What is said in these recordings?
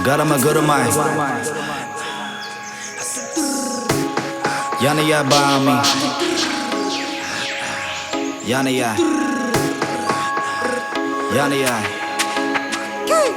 Gurumai Yana ya Bami Yana ya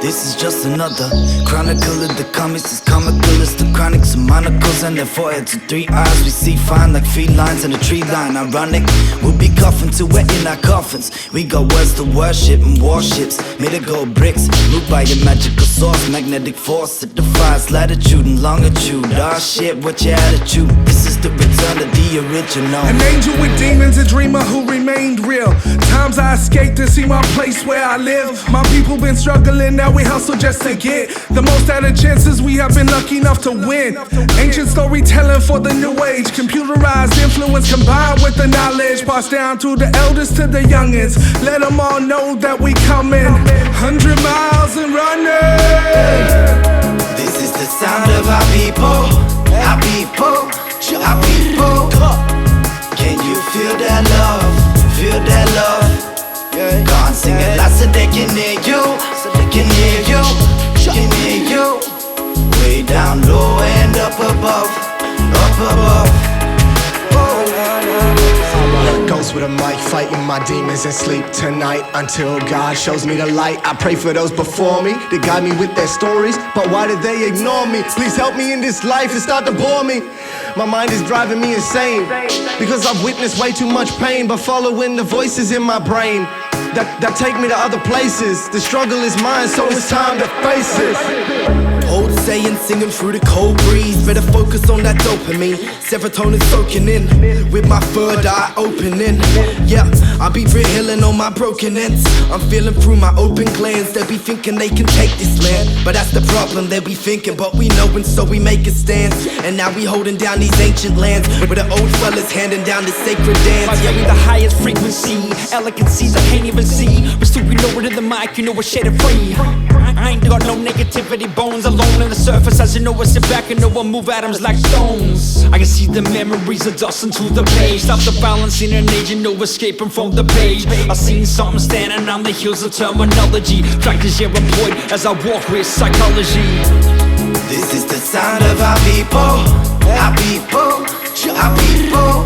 This is just another chronicle of the comics, as comical as the chronics of monocles and their foreheads with 3 eyes. We see fine like felines in a tree line. Ironic, we'll be coughing till we're in our coffins. We got words to worship and warships made of gold bricks, moved by a magical source, magnetic force that defies latitude and longitude. Ah shit, what your attitude? This is the return of the original. An angel with demons, a dreamer who remained real. Times I escaped to see my place where I live. My people been struggling, now we hustle just to get the most out of chances we have been lucky enough to win. Ancient storytelling for the new age, computerized influence combined with the knowledge passed down to the elders to the youngins. Let them all know that we coming 100 miles and running. This is the sound of our people, our people, our people. Can you feel that love? Feel that love? Go on, sing it loud so they can hear you. Can hear you, can hear you. Way down low and up above, up above. Ghost with a mic, fighting my demons in sleep tonight until God shows me the light. I pray for those before me to guide me with their stories, but why did they ignore me? Please help me in this life and start to bore me. My mind is driving me insane because I've witnessed way too much pain, but following the voices in my brain that take me to other places. The struggle is mine, so it's time to face it. Old saying, singing through the cold breeze. Better focus on that dopamine. Serotonin soaking in, with my third eye opening. Yeah, I be healing on my broken ends. I'm feeling through my open glands. They be thinking they can take this land, but that's the problem. They be thinking, but we know, and so we make a stand. And now we holding down these ancient lands, where the old fellas handing down the sacred dance. Yeah, we the highest frequency, elegancies I can't even see. But still we know it in the mic, you know we're shaded free. I ain't got no negativity, bones alone on the surface. As you know, I sit back and know I move atoms like stones. I can see the memories of dust into the page. Stop the balance in an age and no escaping from the page. I seen something standing on the heels of terminology, trying to share a point as I walk with psychology. This is the sound of our people, our people, our people.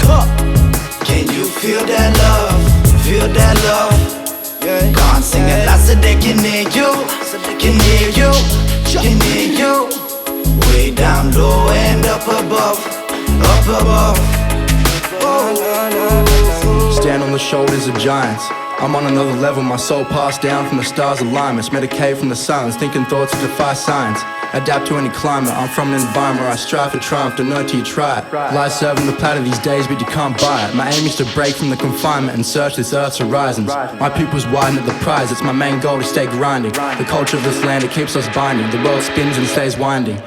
Can you feel that love? Feel that love? Go on, sing it loud so they can hear you. Can hear you, can hear you. Way down low and up above, up above. Stand on the shoulders of giants. I'm on another level, my soul passed down from the stars' alignments. Medicated from the silence, thinking thoughts that defy science. Adapt to any climate, I'm from an environment where I strive for triumph, don't know till you try it. Life serving the platter these days, but you can't buy it. My aim is to break from the confinement and search this earth's horizons. My pupils widen at the prize, it's my main goal to stay grinding. The culture of this land, it keeps us binding. The world spins and stays winding.